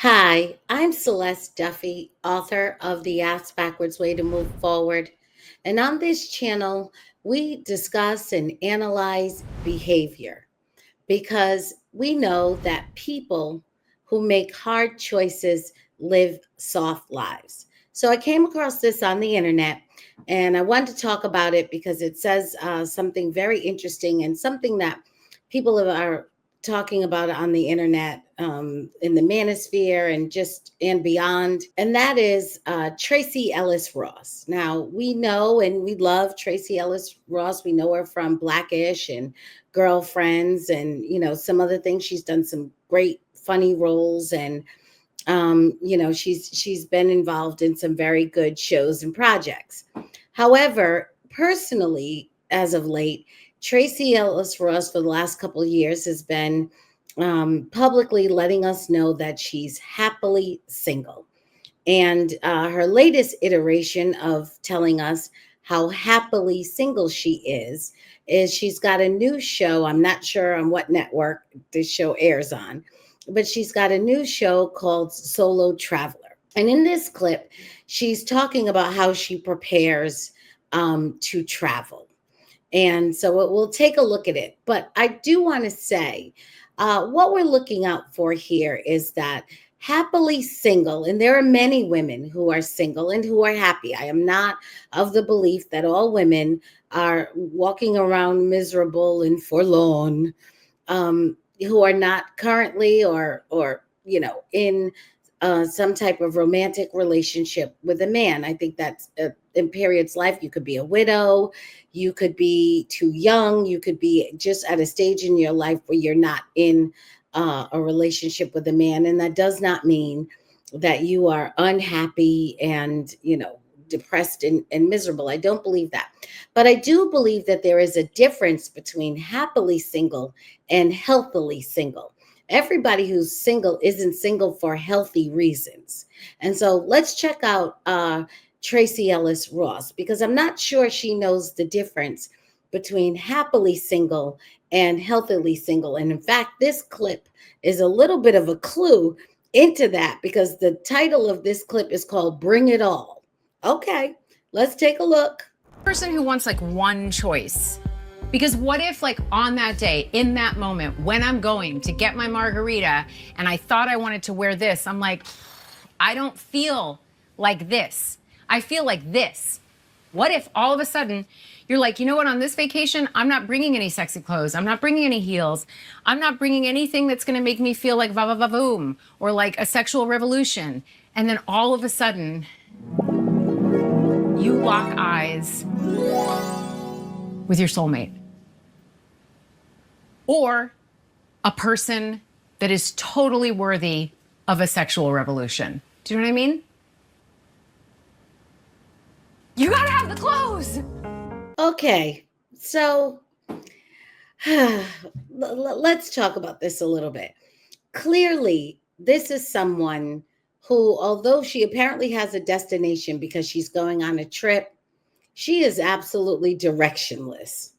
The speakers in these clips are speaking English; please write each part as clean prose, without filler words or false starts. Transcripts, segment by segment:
Hi, I'm Celeste Duffie, author of The Backwards Way to Move Forward. And on this channel, we discuss and analyze behavior because we know that people who make hard choices live soft lives. So I came across this on the internet and I wanted to talk about it because it says something very interesting and something that people are talking about on the internet, in the manosphere and just and beyond. And that is Tracy Ellis Ross. Now, we know and we love Tracy Ellis Ross. We know her from Blackish and Girlfriends and some other things. She's done some great funny roles, and she's been involved in some very good shows and projects. However, personally, as of late, Tracy Ellis Ross for the last couple of years has been publicly letting us know that she's happily single. And her latest iteration of telling us how happily single she is she's got a new show. I'm not sure on what network this show airs on, but she's got a new show called Solo Traveler. And in this clip, she's talking about how she prepares to travel. And so we'll take a look at it. But I do want to say what we're looking out for here is that happily single, and there are many women who are single and who are happy. I am not of the belief that all women are walking around miserable and forlorn, who are not currently or in some type of romantic relationship with a man. I think that's in period's life. You could be a widow, you could be too young, you could be just at a stage in your life where you're not in a relationship with a man, and that does not mean that you are unhappy and depressed and miserable. I don't believe that. But I do believe that there is a difference between happily single and healthily single. Everybody who's single isn't single for healthy reasons. And so let's check out Tracy Ellis Ross, because I'm not sure she knows the difference between happily single and healthily single. And in fact, this clip is a little bit of a clue into that, because the title of this clip is called Bring It All. Okay, let's take a look. Person who wants like one choice. Because what if like on that day, in that moment, when I'm going to get my margarita and I thought I wanted to wear this, I'm like, I don't feel like this. I feel like this. What if all of a sudden you're like, you know what, on this vacation, I'm not bringing any sexy clothes. I'm not bringing any heels. I'm not bringing anything that's going to make me feel like va-va-va-voom or like a sexual revolution. And then all of a sudden, you lock eyes with your soulmate. Or a person that is totally worthy of a sexual revolution. Do you know what I mean? You gotta have the clothes. Okay, so let's talk about this a little bit. Clearly, this is someone who, although she apparently has a destination because she's going on a trip, she is absolutely directionless.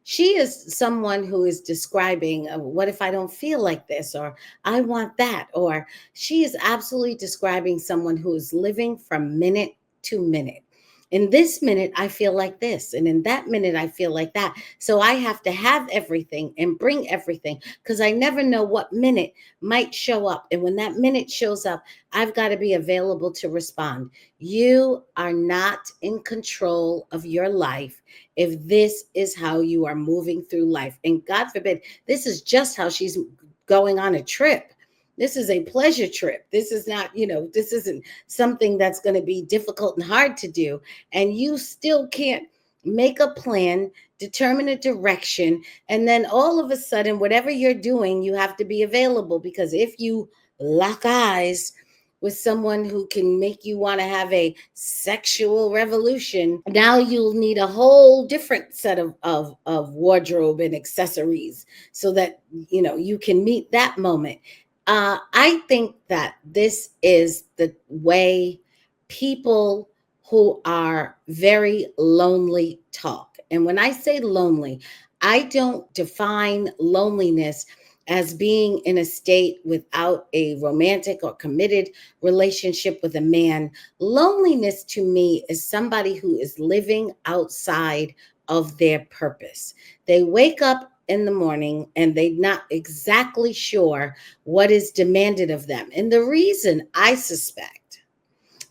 She is someone who is describing, what if I don't feel like this, or I want that, or she is absolutely describing someone who is living from minute to minute. In this minute, I feel like this. And in that minute, I feel like that. So I have to have everything and bring everything, because I never know what minute might show up. And when that minute shows up, I've got to be available to respond. You are not in control of your life if this is how you are moving through life. And God forbid, this is just how she's going on a trip. This is a pleasure trip. This is not, this isn't something that's going to be difficult and hard to do. And you still can't make a plan, determine a direction, and then all of a sudden, whatever you're doing, you have to be available. Because if you lock eyes with someone who can make you want to have a sexual revolution, now you'll need a whole different set of wardrobe and accessories so that you can meet that moment. I think that this is the way people who are very lonely talk. And when I say lonely, I don't define loneliness as being in a state without a romantic or committed relationship with a man. Loneliness to me is somebody who is living outside of their purpose. They wake up in the morning and they're not exactly sure what is demanded of them. And the reason I suspect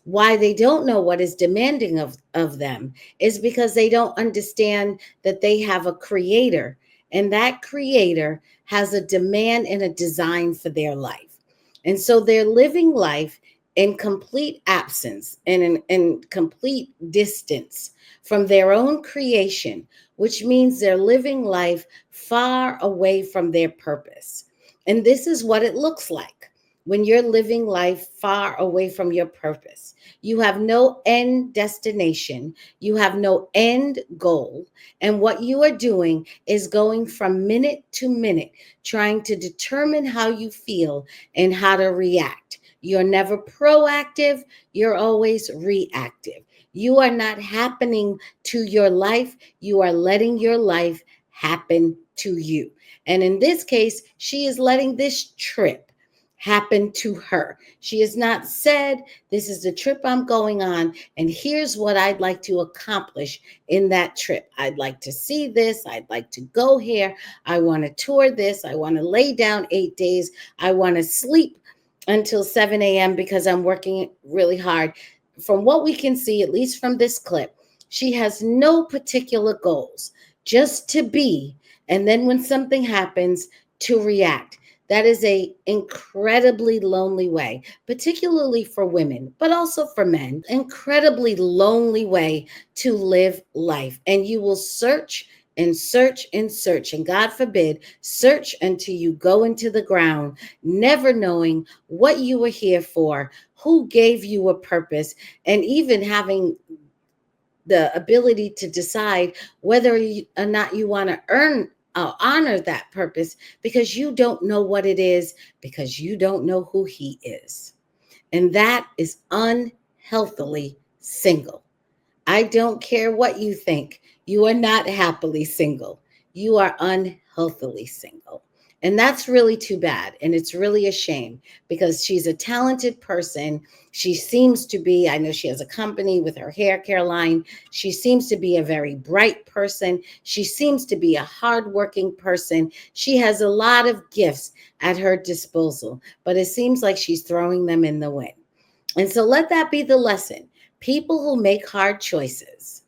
why they don't know what is demanding of them is because they don't understand that they have a creator, and that creator has a demand and a design for their life. And so they're living life in complete absence and in complete distance from their own creation, which means they're living life far away from their purpose. And this is what it looks like when you're living life far away from your purpose. You have no end destination, you have no end goal. And what you are doing is going from minute to minute, trying to determine how you feel and how to react. You're never proactive, you're always reactive. You are not happening to your life, you are letting your life happen to you. And in this case, she is letting this trip happen to her. She has not said, this is the trip I'm going on, and here's what I'd like to accomplish in that trip. I'd like to see this. I'd like to go here. I want to tour this. I want to lay down 8 days. I want to sleep until 7 a.m. because I'm working really hard. From what we can see, at least from this clip, she has no particular goals, just to be. And then when something happens, to react. That is a incredibly lonely way, particularly for women, but also for men. Incredibly lonely way to live life. And you will search and search and search, and God forbid, search until you go into the ground, never knowing what you were here for, who gave you a purpose, and even having the ability to decide whether or not you want to honor that purpose, because you don't know what it is, because you don't know who he is. And that is unhealthily single. I don't care what you think. You are not happily single. You are unhealthily single. And that's really too bad. And it's really a shame, because she's a talented person. She seems to be, I know she has a company with her hair care line. She seems to be a very bright person. She seems to be a hardworking person. She has a lot of gifts at her disposal, but it seems like she's throwing them in the wind. And so let that be the lesson. People who make hard choices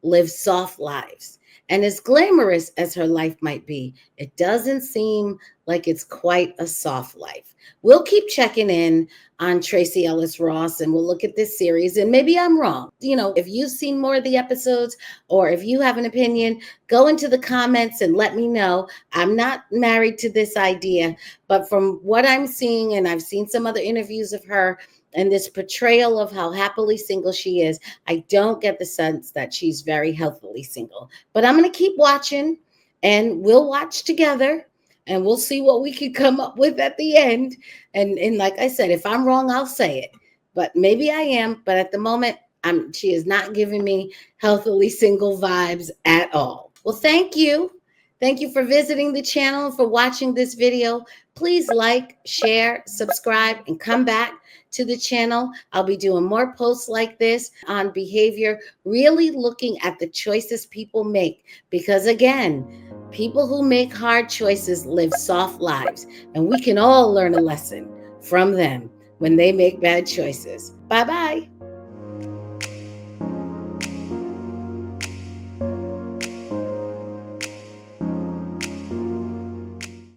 live soft lives. And as glamorous as her life might be, it doesn't seem like it's quite a soft life. We'll keep checking in on Tracy Ellis Ross, and we'll look at this series. And maybe I'm wrong. You know, if you've seen more of the episodes, or if you have an opinion, go into the comments and let me know. I'm not married to this idea, but from what I'm seeing, and I've seen some other interviews of her, and this portrayal of how happily single she is, I don't get the sense that she's very healthily single. But I'm going to keep watching, and we'll watch together, and we'll see what we can come up with at the end. And like I said, if I'm wrong, I'll say it. But maybe I am. But at the moment, she is not giving me healthily single vibes at all. Well, thank you. Thank you for visiting the channel, for watching this video. Please like, share, subscribe, and come back to the channel. I'll be doing more posts like this on behavior, really looking at the choices people make. Because again, people who make hard choices live soft lives, and we can all learn a lesson from them when they make bad choices. Bye-bye.